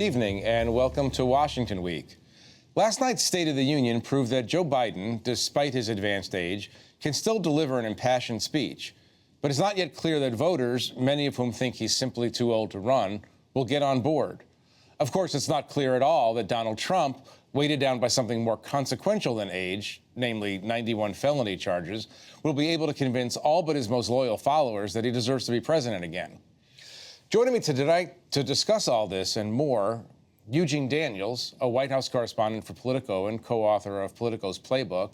Evening and welcome to Washington Week. Last night's State of the Union proved that Joe Biden, despite his advanced age, can still deliver an impassioned speech. But it's not yet clear that voters, many of whom think he's simply too old to run, will get on board. Of course, it's not clear at all that Donald Trump, weighted down by something more consequential than age, namely 91 felony charges, will be able to convince all but his most loyal followers that he deserves to be president again. Joining me tonight to discuss all this and more, Eugene Daniels, a White House correspondent for Politico and co-author of Politico's Playbook.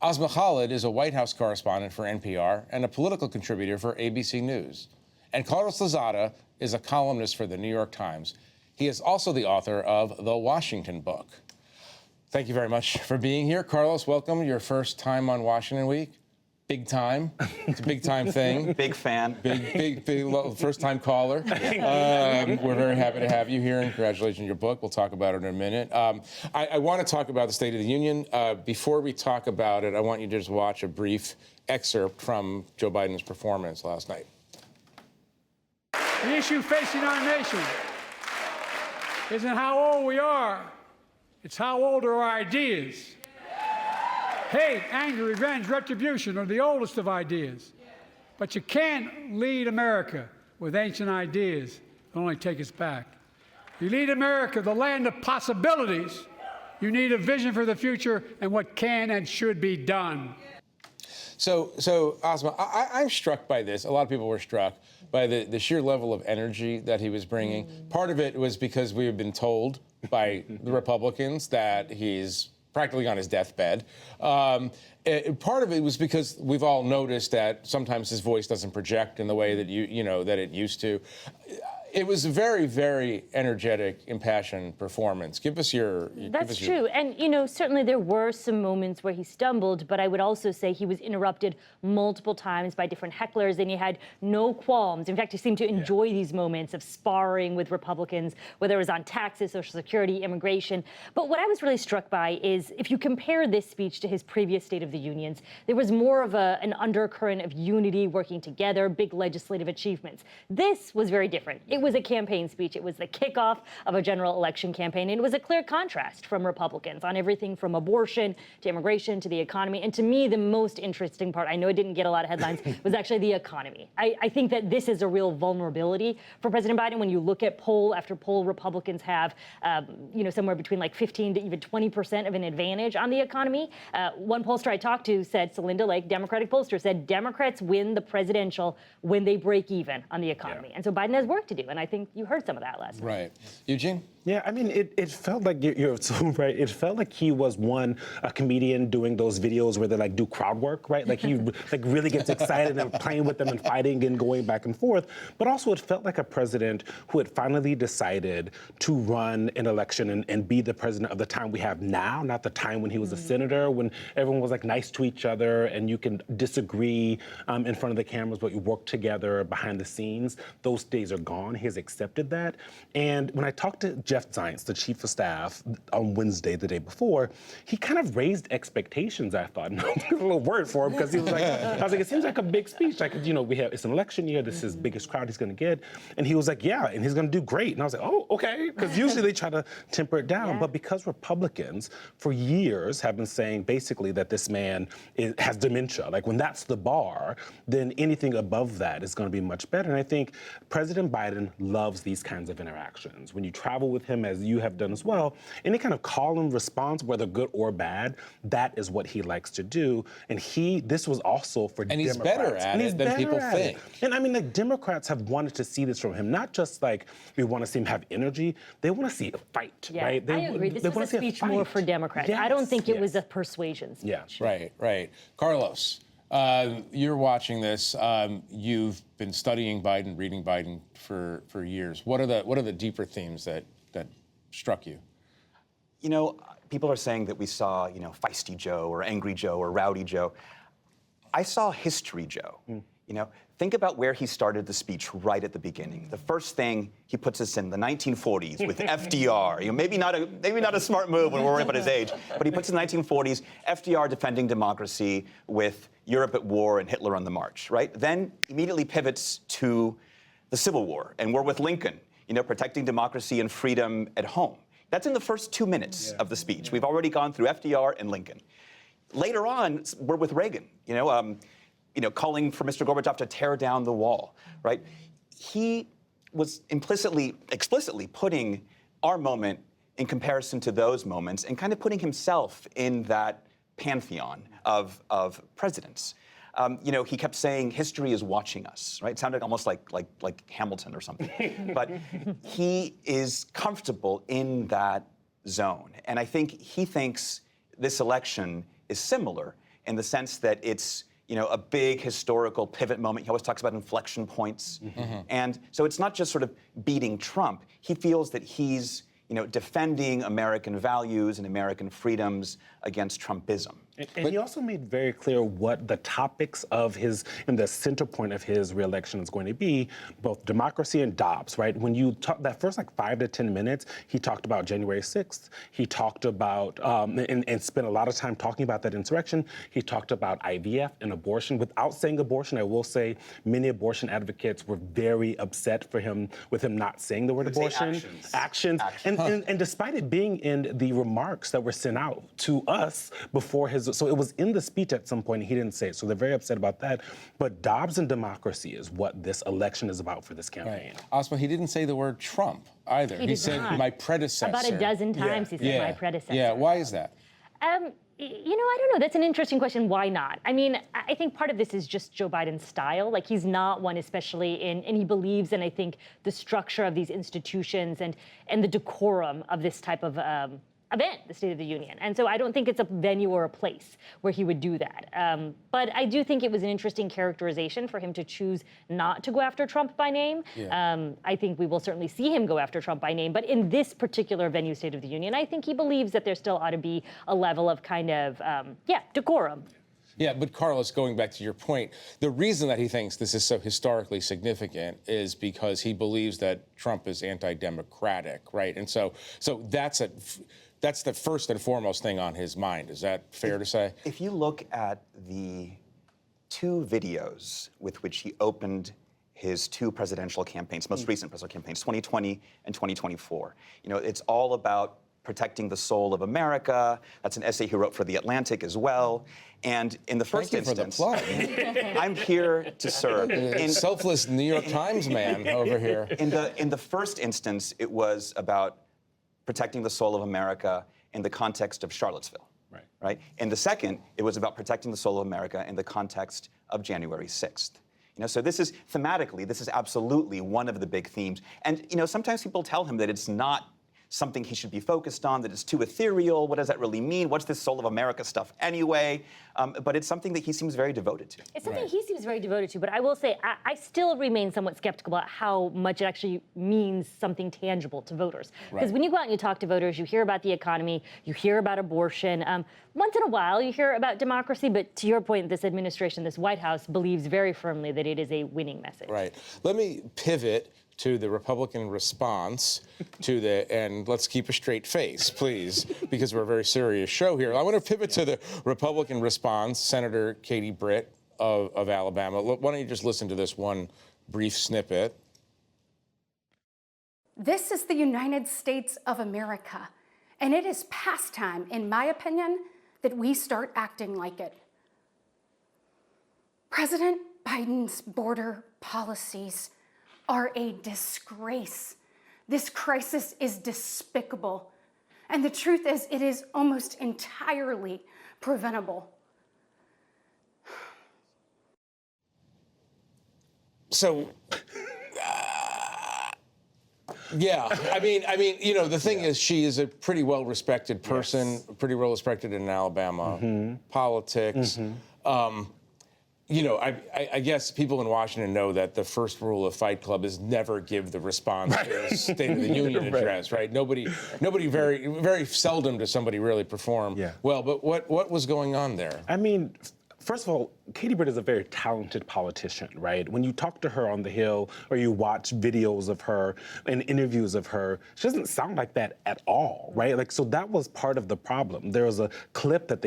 Asma Khalid is a White House correspondent for NPR and a political contributor for ABC News. And Carlos Lozada is a columnist for the New York Times. He is also the author of The Washington Book. Thank you very much for being here. Carlos, welcome. Your first time on Washington Week. Big time. It's a big time thing. Big fan. Big first time caller. We're very happy to have you here, and congratulations on your book. We'll talk about it in a minute. I want to talk about the State of the Union. Before we talk about it, I want you to just watch a brief excerpt from Joe Biden's performance last night. The issue facing our nation isn't how old we are, it's how old are our ideas. Hate, anger, revenge, retribution are the oldest of ideas. But you can't lead America with ancient ideas that only take us back. You lead America, the land of possibilities. You need a vision for the future and what can and should be done. So Asma, I'm struck by this. A lot of people were struck by the sheer level of energy that he was bringing. Part of it was because we have been told by the Republicans that he's practically on his deathbed. Part of it was because we've all noticed that sometimes his voice doesn't project in the way that that it used to. It was a very, very energetic, impassioned performance. Give us your... That's true. And, certainly there were some moments where he stumbled, but I would also say he was interrupted multiple times by different hecklers, and he had no qualms. In fact, he seemed to enjoy these moments of sparring with Republicans, whether it was on taxes, Social Security, immigration. But what I was really struck by is if you compare this speech to his previous State of the Unions, there was more of an undercurrent of unity, working together, big legislative achievements. This was very different. It was a campaign speech. It was the kickoff of a general election campaign. And it was a clear contrast from Republicans on everything from abortion to immigration to the economy. And to me, the most interesting part, I know it didn't get a lot of headlines, was actually the economy. I think that this is a real vulnerability for President Biden. When you look at poll after poll, Republicans have, somewhere between like 15 to even 20% of an advantage on the economy. One pollster I talked to said, Celinda Lake, Democratic pollster, said Democrats win the presidential when they break even on the economy. And so Biden has work to do. And I think you heard some of that last night. Right. Eugene? Yeah, I mean, it felt like you're so right. It felt like he was a comedian doing those videos where they do crowd work, right? Like he really gets excited and playing with them and fighting and going back and forth. But also it felt like a president who had finally decided to run an election and be the president of the time we have now, not the time when he was a senator, when everyone was nice to each other and you can disagree in front of the cameras, but you work together behind the scenes. Those days are gone. He has accepted that. And when I talked to Jeff Zients, the chief of staff, on Wednesday, the day before, he kind of raised expectations, I thought. And a little word for him because he was I was like, it seems like a big speech. It's an election year. This is his biggest crowd he's going to get. And he was like, yeah, and he's going to do great. And I was like, oh, okay. Because usually they try to temper it down. Yeah. But because Republicans for years have been saying basically that this man has dementia, when that's the bar, then anything above that is going to be much better. And I think President Biden loves these kinds of interactions. When you travel with him, as you have done as well, any kind of call and response, whether good or bad, that is what he likes to do. And this was also for Democrats. And he's better at it than people think. And I mean, Democrats have wanted to see this from him, not just we want to see him have energy, they want to see a fight, right? I agree. This was a speech more for Democrats. Yes, I don't think it was a persuasion speech. Yeah, right. Carlos, you're watching this. You've been studying Biden, reading Biden for years. What are the deeper themes that struck you? People are saying that we saw, feisty Joe or angry Joe or rowdy Joe. I saw history Joe. Think about where he started the speech right at the beginning. The first thing, he puts us in the 1940s with FDR. Maybe not a smart move when we're worried about his age, but he puts in the 1940s, FDR defending democracy with Europe at war and Hitler on the march, right? Then immediately pivots to the Civil War, and we're with Lincoln. protecting democracy and freedom at home. That's in the first 2 minutes of the speech. We've already gone through FDR and Lincoln. Later on, we're with Reagan, calling for Mr. Gorbachev to tear down the wall, right? He was explicitly putting our moment in comparison to those moments and kind of putting himself in that pantheon of presidents. He kept saying history is watching us, right? It sounded almost like Hamilton or something. But he is comfortable in that zone. And I think he thinks this election is similar in the sense that it's a big historical pivot moment. He always talks about inflection points. And so it's not just sort of beating Trump. He feels that he's defending American values and American freedoms against Trumpism. And he also made very clear what the topics of and the center point of his reelection is going to be, both democracy and Dobbs, right? When you talk that first 5 to 10 minutes, he talked about January 6th. He talked about, and spent a lot of time talking about that insurrection. He talked about IVF and abortion. Without saying abortion, I will say many abortion advocates were very upset with him not saying the word abortion. Actions. And despite it being in the remarks that were sent out to us before so it was in the speech at some point, and he didn't say it, so they're very upset about that. But Dobbs and democracy is what this election is about for this campaign. Right. Asma, he didn't say the word Trump either. He said my predecessor. About a dozen times he said my predecessor. Yeah, why is that? I don't know. That's an interesting question. Why not? I mean, I think part of this is just Joe Biden's style. He's not one, especially and he believes in, I think, the structure of these institutions and the decorum of this type of event, the State of the Union. And so I don't think it's a venue or a place where he would do that. But I do think it was an interesting characterization for him to choose not to go after Trump by name. Yeah. I think we will certainly see him go after Trump by name. But in this particular venue, State of the Union, I think he believes that there still ought to be a level of kind of, decorum. Yeah, but Carlos, going back to your point, the reason that he thinks this is so historically significant is because he believes that Trump is anti-democratic, right? And so that's the first and foremost thing on his mind. Is that fair to say? If you look at the 2 videos with which he opened his 2 presidential campaigns, most recent presidential campaigns, 2020 and 2024, it's all about protecting the soul of America. That's an essay he wrote for The Atlantic as well. And in the first instance, I'm here to serve. Selfless New York Times man over here. In the first instance, it was about protecting the soul of America in the context of Charlottesville. Right? In the second, it was about protecting the soul of America in the context of January 6th. So this is absolutely one of the big themes. And sometimes people tell him that it's not something he should be focused on, that it's too ethereal. What does that really mean? What's this soul of America stuff anyway? But it's something that he seems very devoted to. It's something he seems very devoted to, but I will say I still remain somewhat skeptical about how much it actually means something tangible to voters. Because when you go out and you talk to voters, you hear about the economy, you hear about abortion. Once in a while, you hear about democracy, but to your point, this administration, this White House believes very firmly that it is a winning message. Right. Let me pivot to the Republican response and let's keep a straight face, please, because we're a very serious show here. I want to pivot to the Republican response. Senator Katie Britt of Alabama. Why don't you just listen to this one brief snippet? This is the United States of America, and it is past time, in my opinion, that we start acting like it. President Biden's border policies are a disgrace. This crisis is despicable. And the truth is, it is almost entirely preventable. So, yeah, I mean, the thing is, she is a pretty well-respected person, pretty well-respected in Alabama politics. I guess people in Washington know that the first rule of Fight Club is never give the response to a State of the Union address, right? Nobody, very, very seldom does somebody really perform well. But what was going on there? I mean, first of all, Katie Britt is a very talented politician, right? When you talk to her on the Hill or you watch videos of her and interviews of her, she doesn't sound like that at all, right? So that was part of the problem. There was a clip that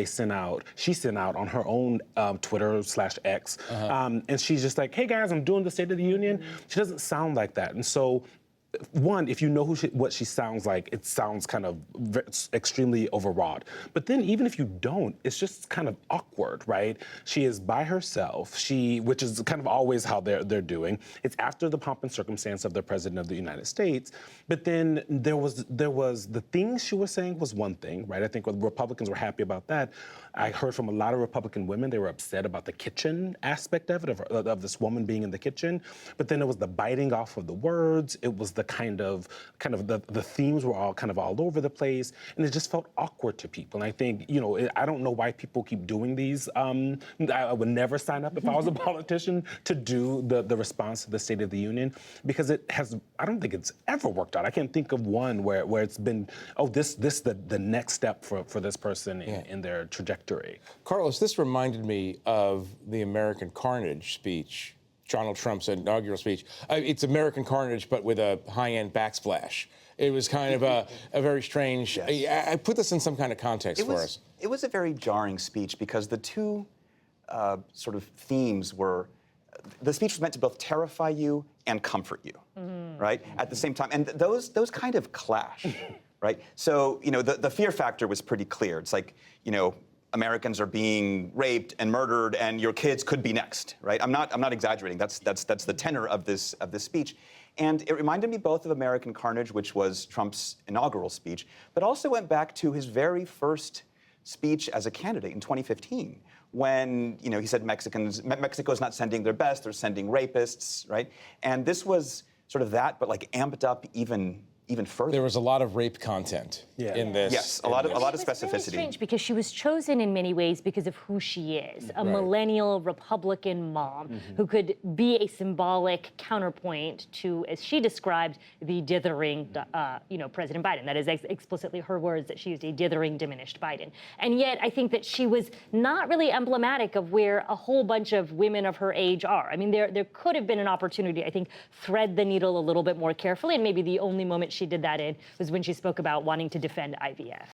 she sent out on her own Twitter/X, and she's just like, hey guys, I'm doing the State of the Union. She doesn't sound like that. And so one, if you know what she sounds like, it sounds kind of extremely overwrought. But then even if you don't, it's just kind of awkward, right? She is by herself, which is kind of always how they're doing. It's after the pomp and circumstance of the President of the United States. But then there was the things she was saying was one thing, right? I think Republicans were happy about that. I heard from a lot of Republican women, they were upset about the kitchen aspect of it, of this woman being in the kitchen. But then it was the biting off of the words. It was the kind of the themes were all kind of all over the place, and it just felt awkward to people. And I think, I don't know why people keep doing these. I would never sign up if I was a politician to do the response to the State of the Union, because I don't think it's ever worked out. I can't think of one where it's been, this the next step for this person in their trajectory. Carlos, this reminded me of the American Carnage speech, Donald Trump's inaugural speech. It's American Carnage, but with a high-end backsplash. It was kind of a very strange. Yes. I put this in some kind of context for us. It was a very jarring speech because the two sort of themes were, the speech was meant to both terrify you and comfort you, right? At the same time, and those kind of clash, right? So the fear factor was pretty clear. It's like Americans are being raped and murdered, and your kids could be next, right? I'm not exaggerating. That's the tenor of this speech, and it reminded me both of American Carnage, which was Trump's inaugural speech, but also went back to his very first speech as a candidate in 2015, when he said Mexico's not sending their best; they're sending rapists, right? And this was sort of that, but like amped up even further. There was a lot of rape content in this. Yes, a lot of It was specificity. really strange because she was chosen in many ways because of who she is, a millennial Republican mom who could be a symbolic counterpoint to, as she described, the dithering, President Biden. That is explicitly her words, that she used, a dithering, diminished Biden. And yet, I think that she was not really emblematic of where a whole bunch of women of her age are. I mean, there could have been an opportunity, I think, thread the needle a little bit more carefully, and maybe the only moment she did that in was when she spoke about wanting to defend IVF.